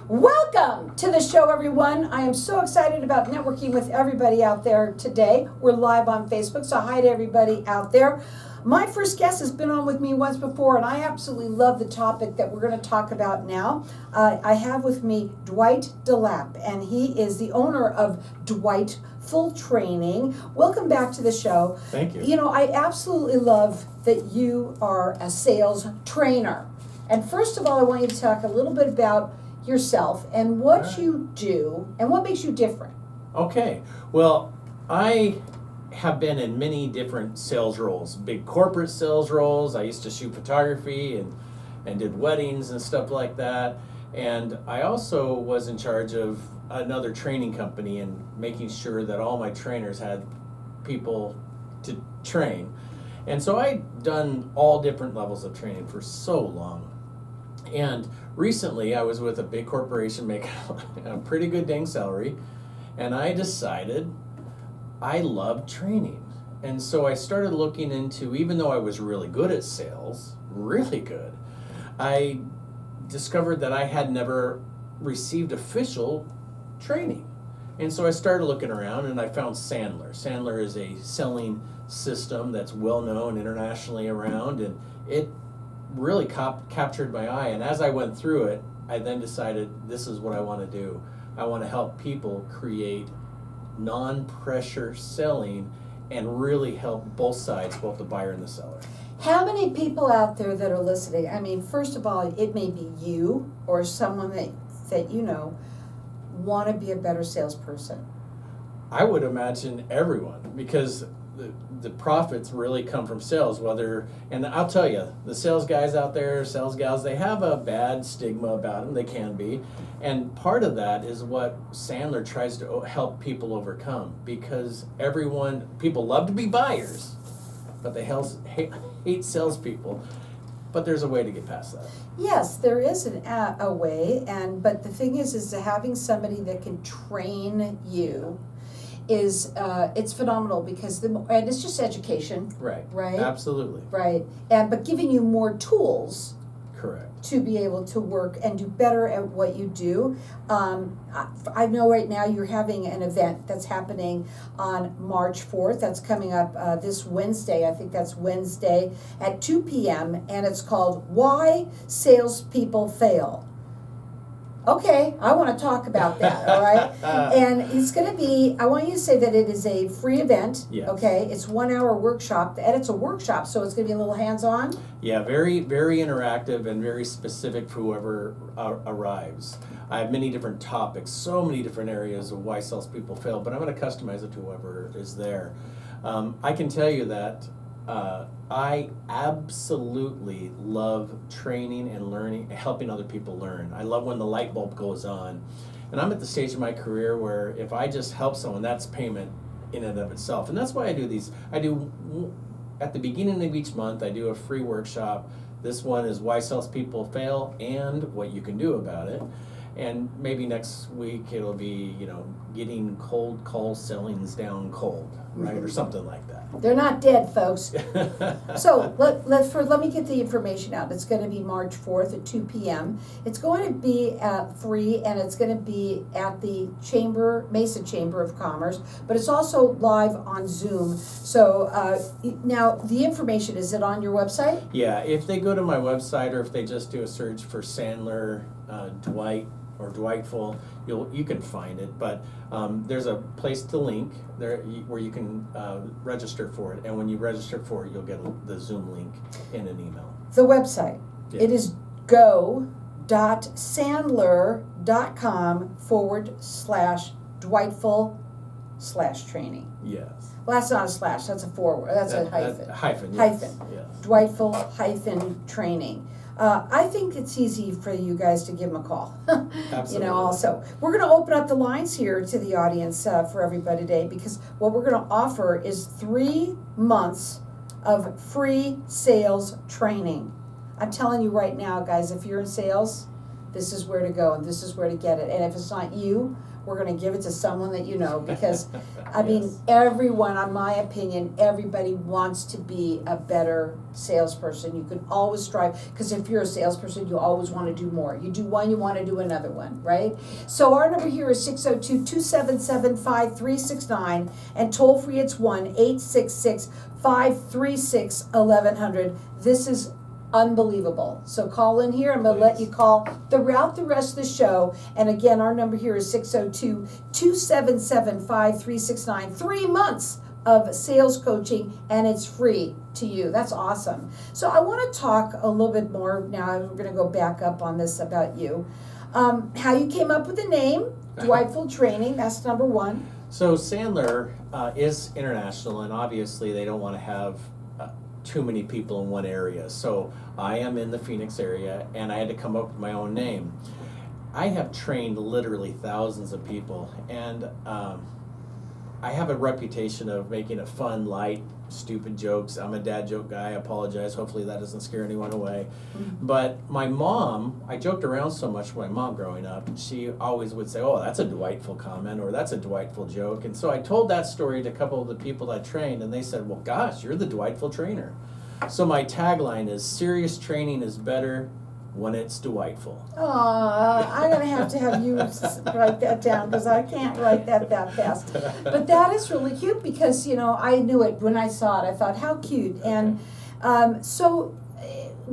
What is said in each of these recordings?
Welcome to the show, everyone. I am so excited about networking with everybody out there today. We're live on Facebook, so hi to everybody out there. My first guest has been on with me once before, and I absolutely love the topic that we're going to talk about now. I have with me Dwight Delap, and he is the owner of Dwightful Training. Welcome back to the show. Thank you. You know, I absolutely love that you are a sales trainer. And first of all, I want you to talk a little bit about yourself and what you do and what makes you different. Okay. Well, I have been in many different sales roles, big corporate sales roles. I used to shoot photography and did weddings and stuff like that. And I also was in charge of another training company and making sure that all my trainers had people to train. And so I'd done all different levels of training for so long. And recently I was with a big corporation making a pretty good dang salary, and I decided I love training. And so I started looking into, even though I was really good at sales, really good, I discovered that I had never received official training. And so I started looking around and I found Sandler. Sandler is a selling system that's well known internationally around, and it really captured my eye. And as I went through it, I then decided this is what I want to do. I want to help people create non-pressure selling and really help both sides, both the buyer and the seller. How many people out there that are listening? I mean, first of all, it may be you or someone that you know want to be a better salesperson. I would imagine everyone, because the profits really come from sales, and I'll tell you, the sales guys out there, sales gals, they have a bad stigma about them. They can be. And part of that is what Sandler tries to help people overcome, because people love to be buyers, but they hate salespeople. But there's a way to get past that. Yes, there is a way, but the thing is having somebody that can train you is it's phenomenal, because and it's just education. Right. Absolutely. Right. But giving you more tools. Correct. To be able to work and do better at what you do. I know right now you're having an event that's happening on March 4th. That's coming up this Wednesday. I think that's Wednesday at 2 p.m. And it's called Why Salespeople Fail. Okay, I want to talk about that, all right? And it's going to be, I want you to say that it is a free event, yes. Okay? It's 1 hour workshop, and it's a workshop, so it's going to be a little hands-on? Yeah, very, very interactive and very specific for whoever arrives. I have many different topics, so many different areas of why salespeople fail, but I'm going to customize it to whoever is there. I can tell you that I absolutely love training and learning, helping other people learn. I love when the light bulb goes on. And I'm at the stage of my career where if I just help someone, that's payment in and of itself. And that's why I do these. At the beginning of each month, I do a free workshop. This one is why salespeople fail and what you can do about it. And maybe next week it'll be, getting cold call sellings down cold, right? Or something like that. They're not dead, folks. So let me get the information out. It's going to be March 4th at 2 p.m. It's going to be free, and it's going to be at the Mesa Chamber of Commerce, but it's also live on Zoom. So now the information, is it on your website? Yeah, if they go to my website, or if they just do a search for Sandler, Dwight, or Dwightful, you can find it. But there's a place to link there where you can register for it, and when you register for it, you'll get the Zoom link in an email. The website, yeah. It is go.sandler.com/Dwightful/training. Yes. Well, that's not a slash, that's a forward, that's a hyphen. Hyphen, yes. Hyphen. Yes. Dwightful-training. I think it's easy for you guys to give them a call. Absolutely. Also. We're going to open up the lines here to the audience for everybody today, because what we're going to offer is 3 months of free sales training. I'm telling you right now, guys, if you're in sales, this is where to go and this is where to get it. And if it's not you, we're gonna give it to someone that you know, because, I mean, Yes. everyone, in my opinion, everybody wants to be a better salesperson. You can always strive, because if you're a salesperson, you always wanna do more. You do one, you wanna do another one, right? So our number here is 602-277-5369, and toll free it's 1-866-536-1100. This is unbelievable. So call in here. I'm going to let you call throughout the rest of the show. And again, our number here is 602-277-5369. 3 months of sales coaching, and it's free to you. That's awesome. So I want to talk a little bit more now. We're going to go back up on this about you. How you came up with the name, Dwightful Training. That's number one. So Sandler is international, and obviously they don't want to have too many people in one area. So I am in the Phoenix area, and I had to come up with my own name. I have trained literally thousands of people, and I have a reputation of making a fun, light, stupid jokes. I'm a dad joke guy. I apologize. Hopefully that doesn't scare anyone away. Mm-hmm. But my mom, I joked around so much with my mom growing up. She always would say, oh, that's a Dwightful comment, or that's a Dwightful joke. And so I told that story to a couple of the people I trained, and they said, well, gosh, you're the Dwightful trainer. So my tagline is, serious training is better when it's Dwightful. I'm going to have you write that down, because I can't write that fast. But that is really cute, because, you know, I knew it when I saw it. I thought, how cute. Okay. And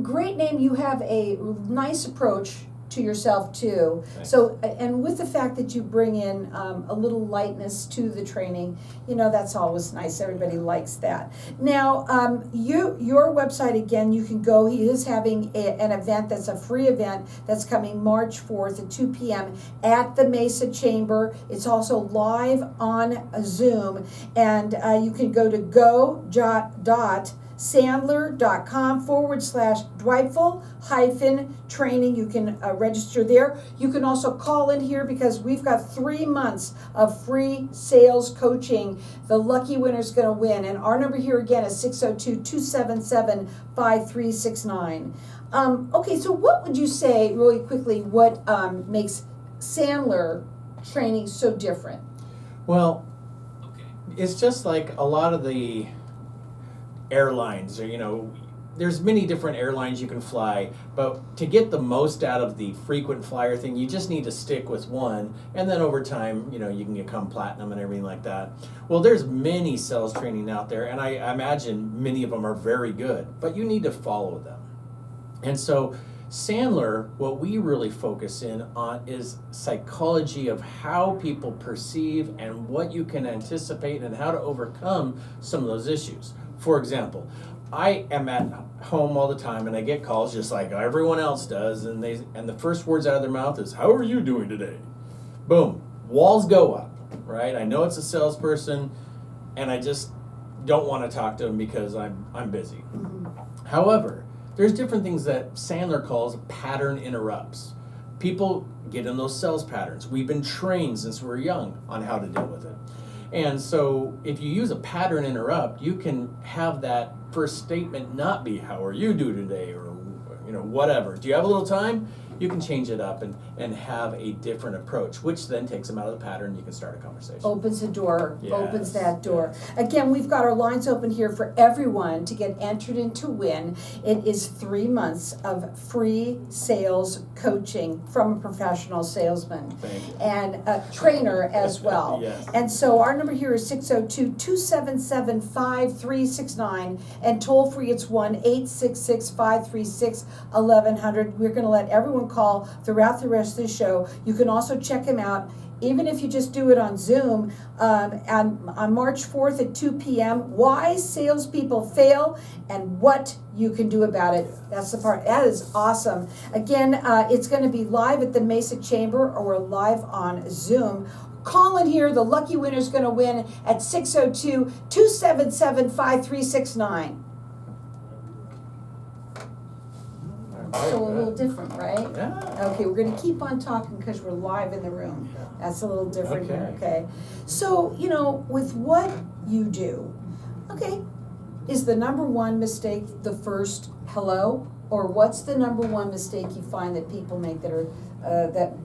great name. You have a nice approach to yourself, too. Thanks. So, and with the fact that you bring in a little lightness to the training, you know, that's always nice. Everybody likes that. Now, your website, again, you can go. He is having an event that's a free event that's coming March 4th at 2 p.m. at the Mesa Chamber. It's also live on Zoom, and you can go to go.sandler.com/Dwightful-training. You can register there. You can also call in here, because we've got 3 months of free sales coaching. The lucky winner's going to win. And our number here again is 602-277-5369. Okay, so what would you say, really quickly, what makes Sandler training so different? Well, it's just like a lot of the airlines, or, you know, there's many different airlines you can fly, but to get the most out of the frequent flyer thing, you just need to stick with one, and then over time, you know, you can become platinum and everything like that. Well, there's many sales training out there, and I imagine many of them are very good, but you need to follow them. And so Sandler, what we really focus in on is psychology of how people perceive and what you can anticipate and how to overcome some of those issues. For example, I am at home all the time, and I get calls just like everyone else does, and the first words out of their mouth is, how are you doing today? Boom, walls go up, right? I know it's a salesperson, and I just don't want to talk to them because I'm busy. Mm-hmm. However, there's different things that Sandler calls pattern interrupts. People get in those sales patterns. We've been trained since we're young on how to deal with it. And so if you use a pattern interrupt, you can have that first statement not be, how are you doing today, or, you know, whatever. Do you have a little time? You can change it up and have a different approach, which then takes them out of the pattern. You can start a conversation. Opens the door, Yes, opens that door. yes. Again, we've got our lines open here for everyone to get entered in to win. It is 3 months of free sales coaching from a professional salesman. Thank you. And a trainer as well. Yes. And so our number here is 602-277-5369, and toll free it's 1-866-536-1100. We're going to let everyone call throughout the rest of the show. You can also check him out, even if you just do it on Zoom, and on March 4th at 2 p.m. Why salespeople fail and what you can do about it. That's the part. That is awesome. Again, it's going to be live at the Mesa Chamber, or live on Zoom. Call in here. The lucky winner is going to win at 602-277-5369. So a little different, right? Yeah. Okay, we're going to keep on talking because we're live in the room. That's a little different here, Okay. okay? So, you know, with what you do, okay, is the number one mistake the first hello? Or what's the number one mistake you find that people make that are,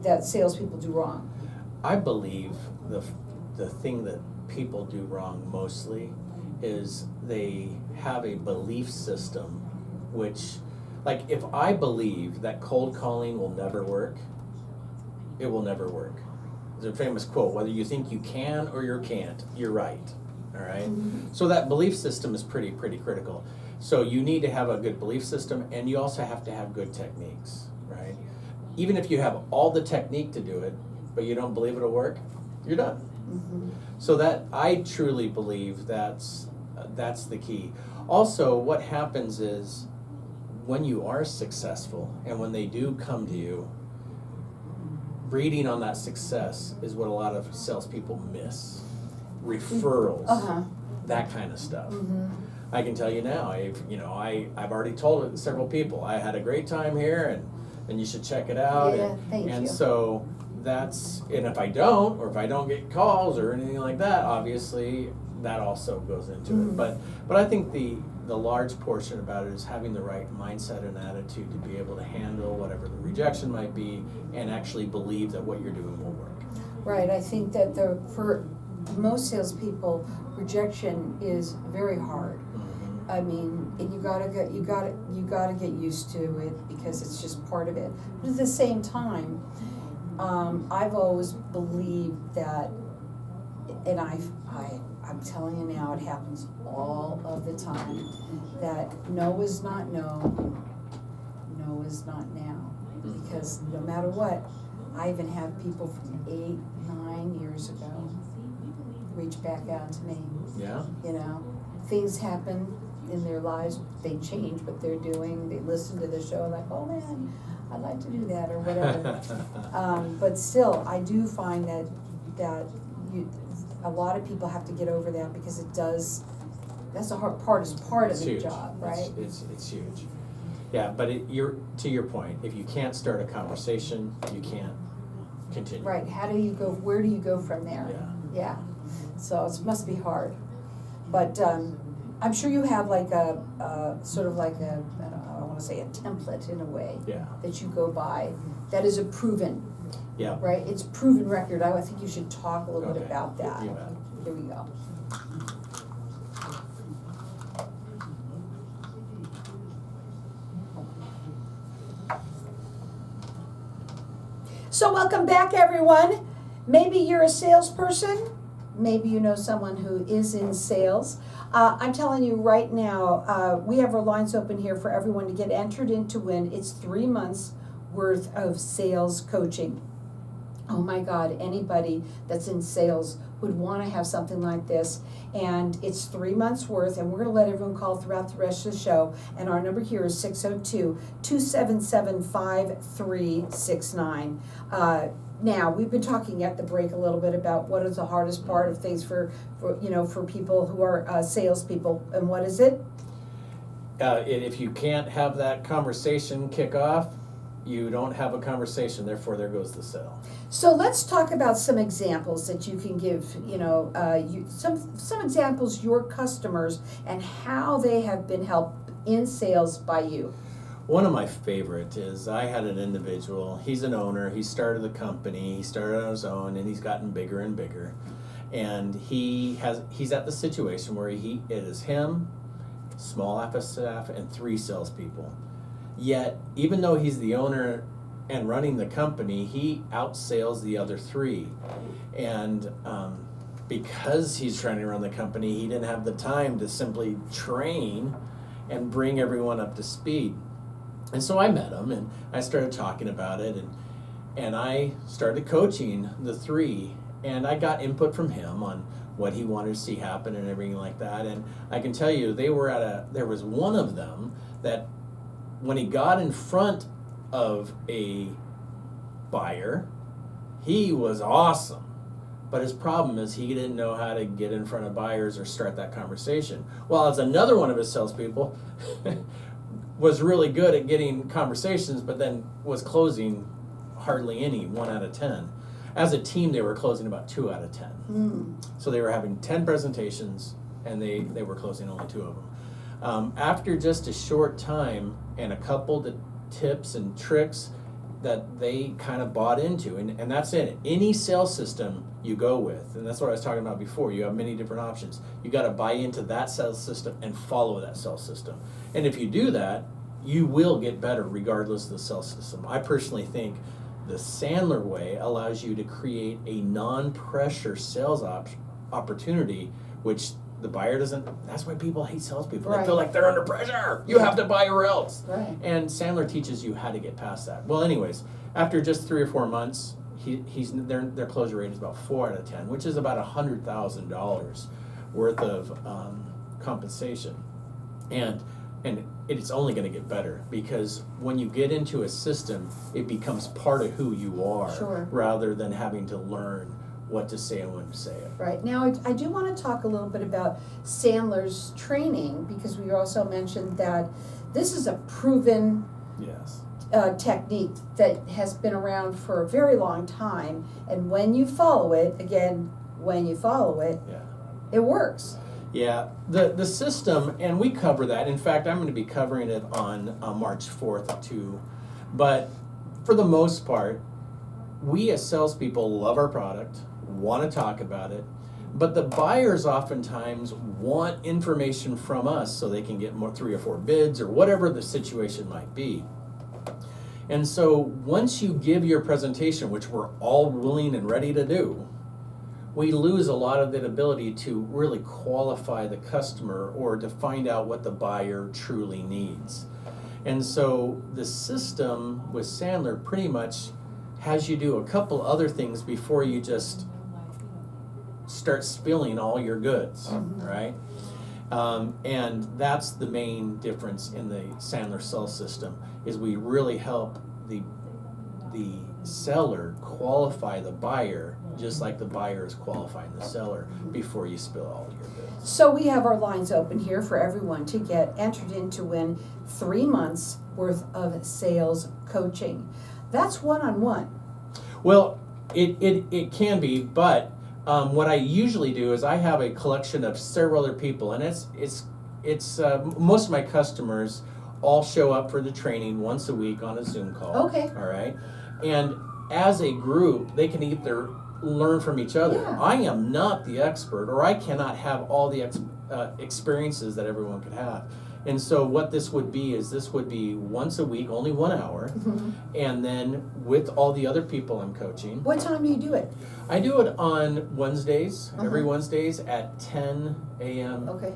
that salespeople do wrong? I believe the thing that people do wrong mostly is they have a belief system, which, like, if I believe that cold calling will never work, it will never work. There's a famous quote, whether you think you can or you can't, you're right, all right? So that belief system is pretty critical. So you need to have a good belief system, and you also have to have good techniques, right? Even if you have all the technique to do it, but you don't believe it'll work, you're done. So that, I truly believe that's the key. Also, what happens is when you are successful and when they do come to you, reading on that success is what a lot of salespeople miss. Referrals, that kind of stuff. I can tell you now, I've already told several people, I had a great time here and you should check it out. Yeah, thank you. So that's, and if I don't, or if I don't get calls or anything like that, obviously that also goes into it. But I think the large portion about it is having the right mindset and attitude to be able to handle whatever the rejection might be and actually believe that what you're doing will work. Right, I think that for most salespeople, rejection is very hard. I mean, and you gotta get used to it because it's just part of it. But at the same time, I've always believed that, and I'm telling you now, it happens all of the time, that no is not no, no is not now. Because no matter what, I even have people from 8-9 years ago reach back out to me. Yeah. You know, things happen in their lives, they change what they're doing, they listen to the show like, oh man, I'd like to do that or whatever. But still, I do find that a lot of people have to get over that because it does, that's the hard part, is part of the huge. job, right? It's huge. Yeah, but to your point, if you can't start a conversation, you can't continue. Right, how do you go, where do you go from there? Yeah, so it must be hard. But I'm sure you have like a sort of like a, I want to say a template in a way that you go by that is a proven, right? It's proven record. I think you should talk a little bit about that. You bet. Here we go. So welcome back, everyone. Maybe you're a salesperson. Maybe you know someone who is in sales. I'm telling you right now, we have our lines open here for everyone to get entered in to win. It's 3 months worth of sales coaching. Oh my God, anybody that's in sales would want to have something like this. And it's 3 months worth, and we're going to let everyone call throughout the rest of the show. And our number here is 602-277-5369. Now, we've been talking at the break a little bit about what is the hardest part of things for people who are salespeople, and what is it? If you can't have that conversation kick off, you don't have a conversation, therefore there goes the sale. So let's talk about some examples that you can give, some examples, your customers, and how they have been helped in sales by you. One of my favorite is, I had an individual, he's an owner, he started the company, he started on his own, and he's gotten bigger and bigger. And he's at the situation where it is him, small office staff, and 3 salespeople. Yet, even though he's the owner and running the company, he outsales the other 3. And because he's trying to run the company, he didn't have the time to simply train and bring everyone up to speed. And so I met him, and I started talking about it, and I started coaching the 3, and I got input from him on what he wanted to see happen and everything like that. And I can tell you, there was one of them that when he got in front of a buyer, he was awesome. But his problem is he didn't know how to get in front of buyers or start that conversation. Well, as another one of his salespeople was really good at getting conversations, but then was closing hardly any, 1 out of 10. As a team, they were closing about 2 out of 10. So they were having 10 presentations, and they were closing only 2 of them. After just a short time and a couple of tips and tricks that they kind of bought into, and that's it. Any sales system you go with, and that's what I was talking about before, you have many different options. You got to buy into that sales system and follow that sales system. And if you do that, you will get better regardless of the sales system. I personally think the Sandler way allows you to create a non-pressure sales opportunity, which the buyer doesn't. That's why people hate salespeople. Right. They feel like they're under pressure. You have to buy or else. Right. And Sandler teaches you how to get past that. Well, anyways, after just 3 or 4 months, their closure rate is about 4 out of 10, which is about $100,000 worth of compensation, and it's only going to get better, because when you get into a system, it becomes part of who you are, Sure. rather than having to learn what to say and when to say it. Right. Now, I do want to talk a little bit about Sandler's training, because we also mentioned that this is a proven Yes. technique that has been around for a very long time, and when you follow it, Yeah. it works. Yeah, the system, and we cover that. In fact, I'm going to be covering it on March 4th too. But for the most part, we as salespeople love our product, want to talk about it, but the buyers oftentimes want information from us so they can get 3 or 4 bids or whatever the situation might be. And so once you give your presentation, which we're all willing and ready to do, we lose a lot of that ability to really qualify the customer or to find out what the buyer truly needs. And so the system with Sandler pretty much has you do a couple other things before you just start spilling all your goods, right? And that's the main difference in the Sandler Sales System, is we really help the seller qualify the buyer, just like the buyer is qualifying the seller, before you spill all your goods. So we have our lines open here for everyone to get entered in to win 3 months worth of sales coaching. That's one-on-one. Well, it can be, but what I usually do is I have a collection of several other people, and it's most of my customers all show up for the training once a week on a Zoom call. Okay. All right, and as a group, they can either learn from each other. Yeah. I am not the expert, or I cannot have all the experiences that everyone could have. And so what this would be is once a week, only 1 hour, and then with all the other people I'm coaching. What time do you do it? I do it on Wednesdays, every Wednesdays at 10 a.m. Okay.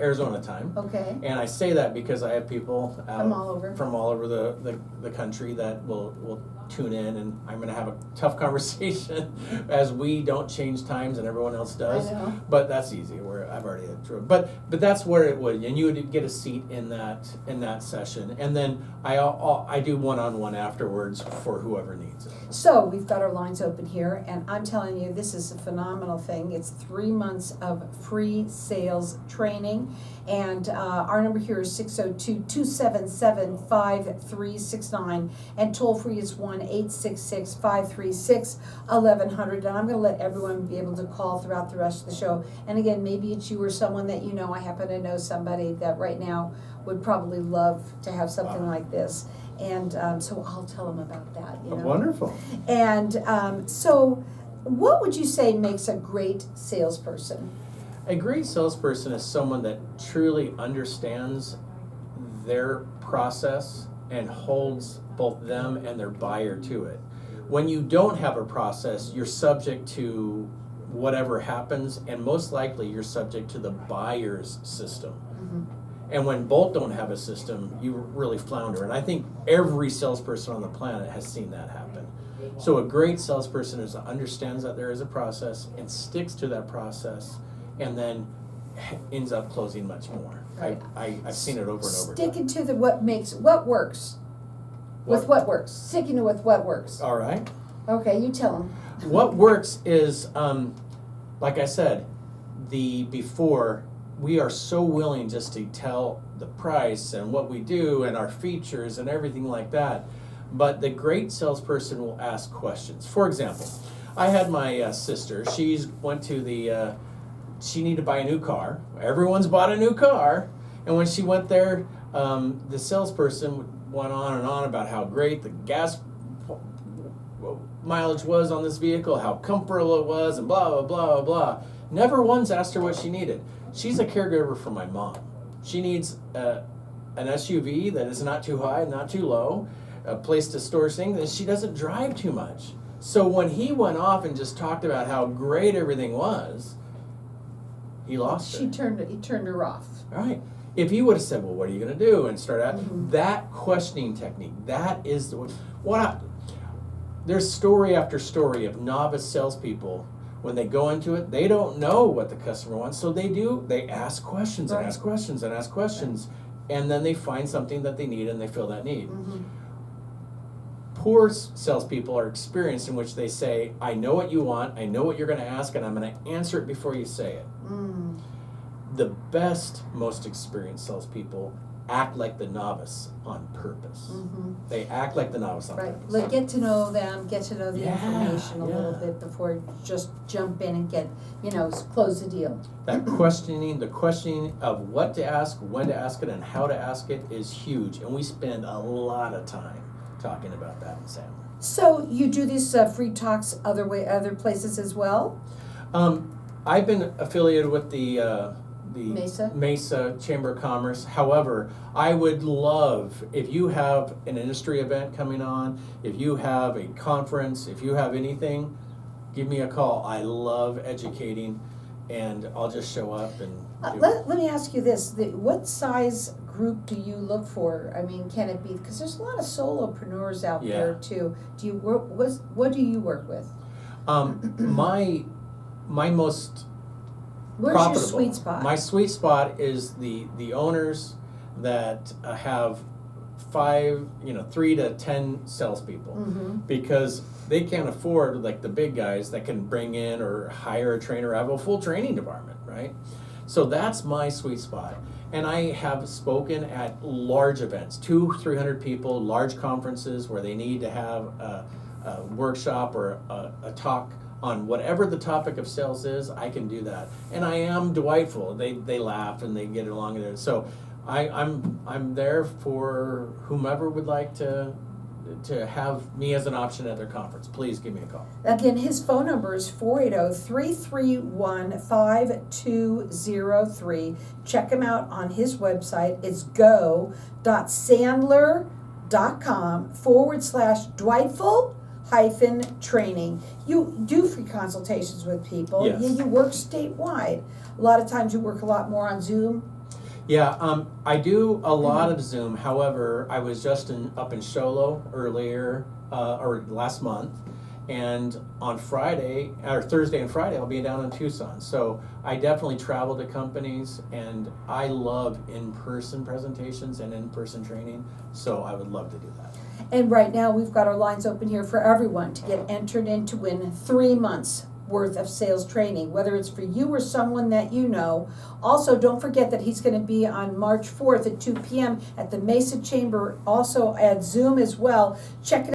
Arizona time. Okay. And I say that because I have people From all over. from all over the country that will tune in, and I'm going to have a tough conversation as we don't change times and everyone else does. I know. But that's easy. I've already had through. But that's where it would, and you would get a seat in that session, and then I do one-on-one afterwards for whoever needs it. So we've got our lines open here, and I'm telling you, this is a phenomenal thing. It's 3 months of free sales training, and our number here is 602-277-5369, and toll free is 1-866-536-1100. And I'm going to let everyone be able to call throughout the rest of the show. And again, maybe it's you or someone that you know. I happen to know somebody that right now would probably love to have something like this. And so I'll tell them about that. You know? Wonderful. And so what would you say makes a great salesperson? A great salesperson is someone that truly understands their process and holds both them and their buyer to it. When you don't have a process, you're subject to whatever happens, and most likely you're subject to the buyer's system. And when both don't have a system, you really flounder. And I think every salesperson on the planet has seen that happen. So a great salesperson understands that there is a process and sticks to that process, and then ends up closing much more. Right. I've seen it over and over. Sticking to what works. With what works. Sticking to with what works. All right. Okay, you tell them. What works is, like I said, before, we are so willing just to tell the price and what we do and our features and everything like that. But the great salesperson will ask questions. For example, I had my sister. She went to the she needed to buy a new car. Everyone's bought a new car. And when she went there, the salesperson went on and on about how great the gas mileage was on this vehicle, how comfortable it was, and blah, blah, blah, blah, blah. Never once asked her what she needed. She's a caregiver for my mom. She needs an SUV that is not too high, not too low, a place to store things, and she doesn't drive too much. So when he went off and just talked about how great everything was, he lost her. He turned her off. Right. If he would have said, well, what are you going to do? And start out, Mm-hmm. that questioning technique, that is there's story after story of novice salespeople. When they go into it, they don't know what the customer wants. So they ask questions and Right. ask questions and ask questions. And then they find something that they need and they fill that need. Mm-hmm. Poor salespeople are experienced in which they say, I know what you want, I know what you're going to ask, and I'm going to answer it before you say it. Mm. The best, most experienced salespeople act like the novice on purpose. Mm-hmm. They act like the novice on Right, purpose. like get to know them, get to know the Yeah, information a little yeah. bit before just jump in and get, close the deal. That questioning, the questioning of what to ask, when to ask it, and how to ask it is huge. And we spend a lot of time talking about that in Sandler. So you do these free talks other places as well? I've been affiliated with the Mesa Chamber of Commerce. However, I would love, if you have an industry event coming on, if you have a conference, if you have anything, give me a call. I love educating, and I'll just show up and do it. Let me ask you this, what size group do you look for? I mean, can it be, because there's a lot of solopreneurs out there Yeah. too. Do you work, what do you work with? My most Where's profitable. your sweet spot? My sweet spot is the owners that have 3 to 10 salespeople, Mm-hmm. because they can't afford like the big guys that can bring in or hire a trainer, have a full training department, right? So that's my sweet spot. And I have spoken at large events, 200-300 people, large conferences where they need to have a workshop or a talk on whatever the topic of sales is. I can do that, and I am Dwightful. They laugh and they get along with it. So I'm there for whomever would like to have me as an option at their conference. Please give me a call. Again, his phone number is 480-331-5203. Check him out on his website. It's go.sandler.com/Dwightful-training. You do free consultations with people. Yes. You work statewide. A lot of times you work a lot more on Zoom. Yeah, I do a lot of Zoom. However, I was just up in Sholo earlier, or last month, and on Friday, or Thursday and Friday, I'll be down in Tucson. So I definitely travel to companies, and I love in-person presentations and in-person training, so I would love to do that. And right now, we've got our lines open here for everyone to get entered in to win 3 months worth of sales training, whether it's for you or someone that you know. Also, don't forget that he's going to be on March 4th at 2 p.m. at the Mesa Chamber, also at Zoom as well. Check it